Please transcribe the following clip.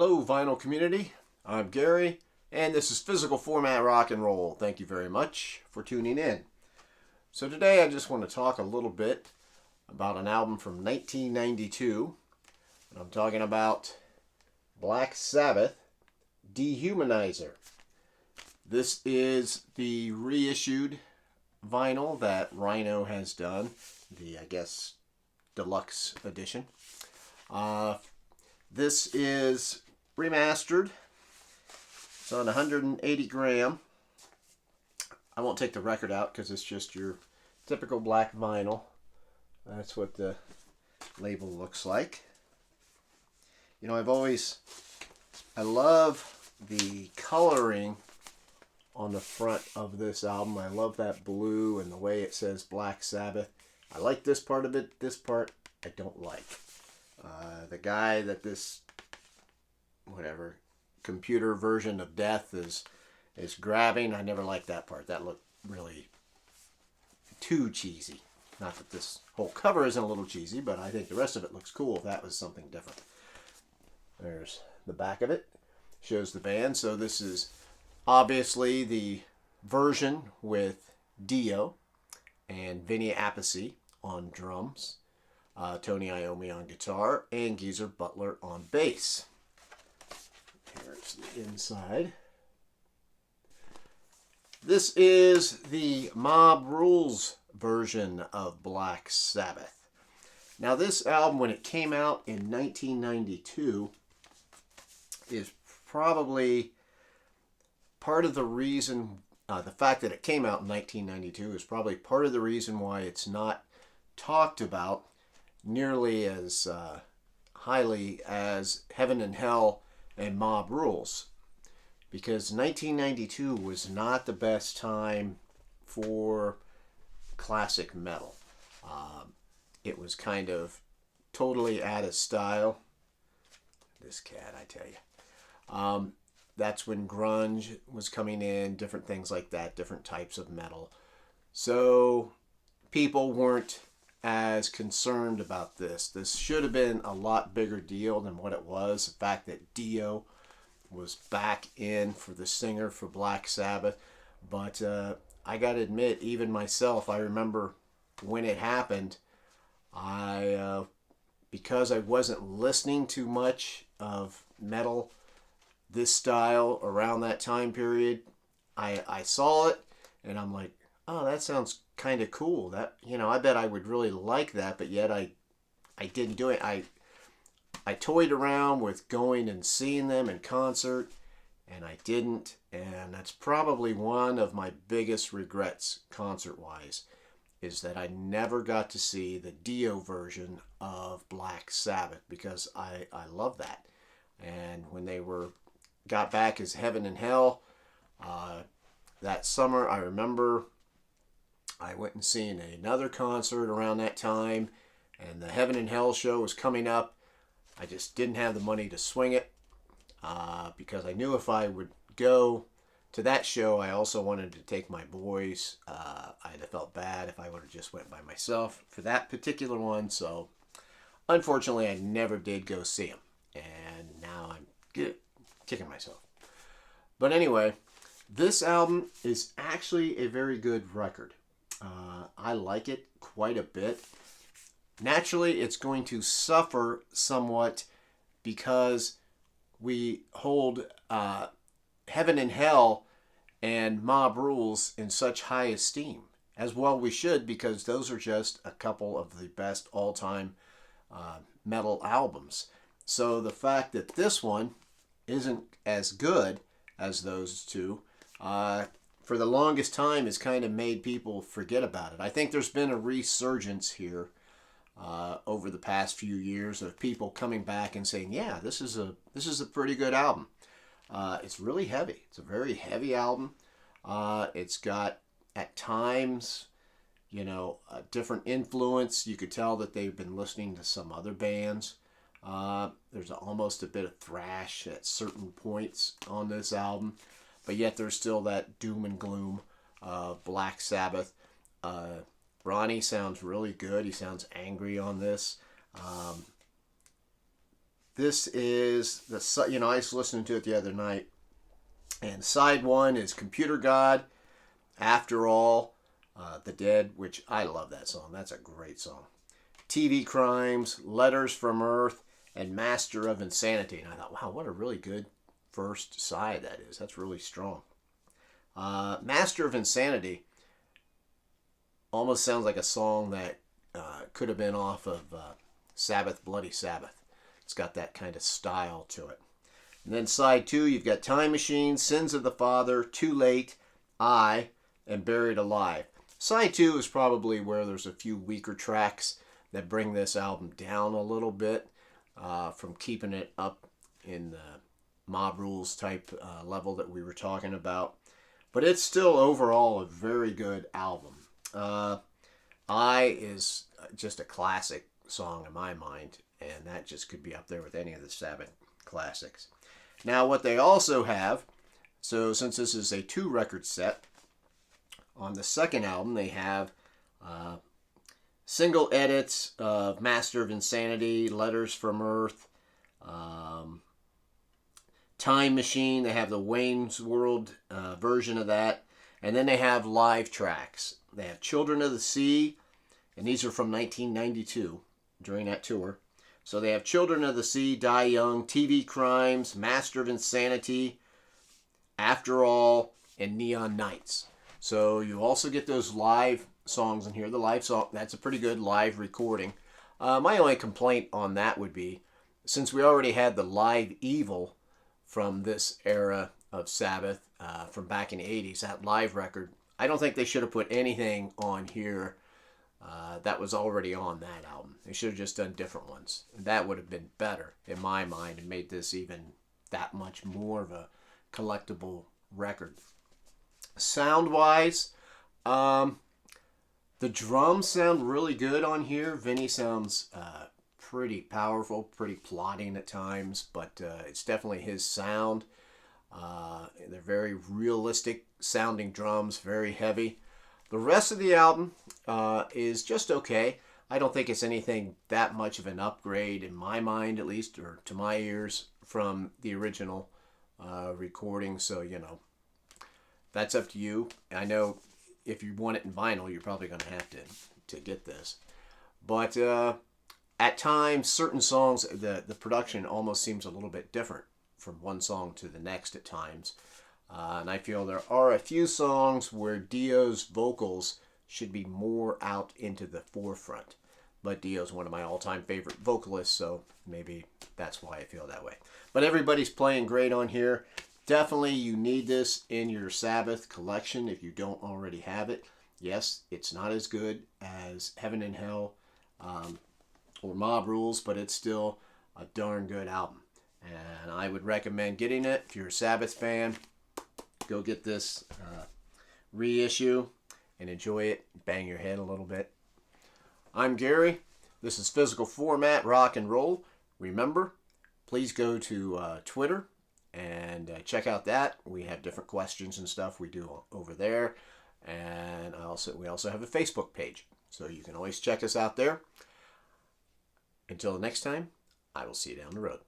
Hello, vinyl community. I'm Gary, and this is Physical Format Rock and Roll. Thank you very much for tuning in. So today I just want to talk a little bit about an album from 1992. And I'm talking about Black Sabbath, Dehumanizer. This is the reissued vinyl that Rhino has done, the, I guess, deluxe edition. This is remastered. It's on 180 gram. I won't take the record out because it's just your typical black vinyl. That's what the label looks like. You know, I love the coloring on the front of this album. I love that blue and the way it says Black Sabbath. I like this part of it. This part I don't like. The guy that this, whatever, computer version of death is grabbing, I never liked that part. That looked really too cheesy. Not that this whole cover isn't a little cheesy, but I think the rest of it looks cool if that was something different. There's the back of it. Shows the band. So this is obviously the version with Dio and Vinny Appice on drums. Tony Iommi on guitar, and Geezer Butler on bass. Here's the inside. This is the Mob Rules version of Black Sabbath. Now this album, when it came out in 1992, is probably part of the reason, the fact that it came out in 1992 is probably part of the reason why it's not talked about nearly as highly as Heaven and Hell and Mob Rules, because 1992 was not the best time for classic metal. It was kind of totally out of style. This cat, I tell you. That's when grunge was coming in, different things like that, different types of metal. So people weren't as concerned about this. This should have been a lot bigger deal than what it was. The fact that Dio was back in for the singer for Black Sabbath. But I gotta admit, even myself, I remember when it happened, because I wasn't listening to much of metal this style around that time period, I saw it and I'm like, oh, that sounds kind of cool. That, you know, I bet I would really like that, but yet I didn't do it. I toyed around with going and seeing them in concert, and I didn't. And that's probably one of my biggest regrets concert-wise, is that I never got to see the Dio version of Black Sabbath, because I love that. And when they got back as Heaven and Hell, that summer, I remember I went and seen another concert around that time, and the Heaven and Hell show was coming up. I just didn't have the money to swing it, because I knew if I would go to that show, I also wanted to take my boys. I'd have felt bad if I would have just went by myself for that particular one. So unfortunately, I never did go see them, and now I'm kicking myself. But anyway, this album is actually a very good record. I like it quite a bit. Naturally, it's going to suffer somewhat because we hold Heaven and Hell and Mob Rules in such high esteem. As well we should, because those are just a couple of the best all-time metal albums. So the fact that this one isn't as good as those two, for the longest time has kind of made people forget about it. I think there's been a resurgence here over the past few years of people coming back and saying, yeah, this is a pretty good album. It's really heavy. It's a very heavy album. It's got, at times, you know, a different influence. You could tell that they've been listening to some other bands. There's almost a bit of thrash at certain points on this album, but yet there's still that doom and gloom of Black Sabbath. Ronnie sounds really good. He sounds angry on this. This is I was listening to it the other night, and side one is Computer God, After All, The Dead, which I love that song. That's a great song. TV Crimes, Letters from Earth, and Master of Insanity. And I thought, wow, what a really good first side that is. That's really strong. Master of Insanity almost sounds like a song that could have been off of Sabbath, Bloody Sabbath. It's got that kind of style to it. And then side two, you've got Time Machine, Sins of the Father, Too Late, I, and Buried Alive. Side two is probably where there's a few weaker tracks that bring this album down a little bit from keeping it up in the Mob Rules type level that we were talking about. But it's still overall a very good album. I is just a classic song in my mind, and that just could be up there with any of the Sabbath classics. Now, what they also have, so since this is a 2-record set, on the second album they have single edits of Master of Insanity, Letters from Earth, Time Machine. They have the Wayne's World version of that. And then they have live tracks. They have Children of the Sea, and these are from 1992, during that tour. So they have Children of the Sea, Die Young, TV Crimes, Master of Insanity, After All, and Neon Nights. So you also get those live songs in here. The live song, that's a pretty good live recording. My only complaint on that would be, since we already had the Live Evil from this era of Sabbath from back in the 80s, that live record, I don't think they should have put anything on here that was already on that album. They should have just done different ones. That would have been better in my mind and made this even that much more of a collectible record. Sound-wise, the drums sound really good on here. Vinny sounds pretty powerful, pretty plotting at times, but it's definitely his sound. They're very realistic sounding drums, very heavy. The rest of the album is just okay. I don't think it's anything that much of an upgrade in my mind, at least, or to my ears, from the original recording. So, that's up to you. I know if you want it in vinyl, you're probably going to have to get this. But at times, certain songs, the production almost seems a little bit different from one song to the next at times. And I feel there are a few songs where Dio's vocals should be more out into the forefront. But Dio's one of my all-time favorite vocalists, so maybe that's why I feel that way. But everybody's playing great on here. Definitely you need this in your Sabbath collection if you don't already have it. Yes, it's not as good as Heaven and Hell or Mob Rules, but it's still a darn good album. And I would recommend getting it. If you're a Sabbath fan, go get this reissue and enjoy it. Bang your head a little bit. I'm Gary. This is Physical Format Rock and Roll. Remember, please go to Twitter and check out that. We have different questions and stuff we do over there. And we also have a Facebook page. So you can always check us out there. Until the next time, I will see you down the road.